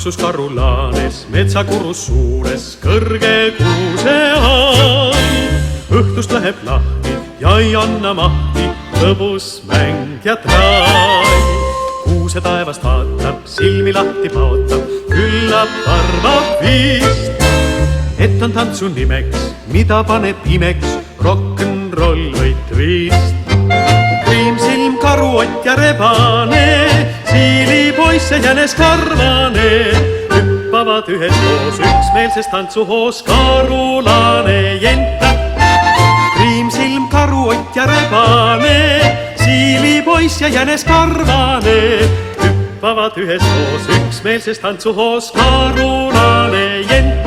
tantsus karulaanes metsakurus suures kõrge kuuse all. Õhtust läheb lahti ja ei anna mahti, lõbus mäng ja trai. Kuuse taevast vaatab, silmi lahti paotab, küllap arvab vist, et on tantsu nimeks, mida paneb imeks rock'n'roll või twist. Kriimsilm, karuott ja rebane, siilipoiss ja jänes karvane hüppavad üheskoos üksmeelses tantsuhoos karulane jenta. Kriimsilm, karuott ja rebane, siilipoiss ja jänes karvane hüppavad üheskoos üksmeelses tantsuhoos karulane jenta.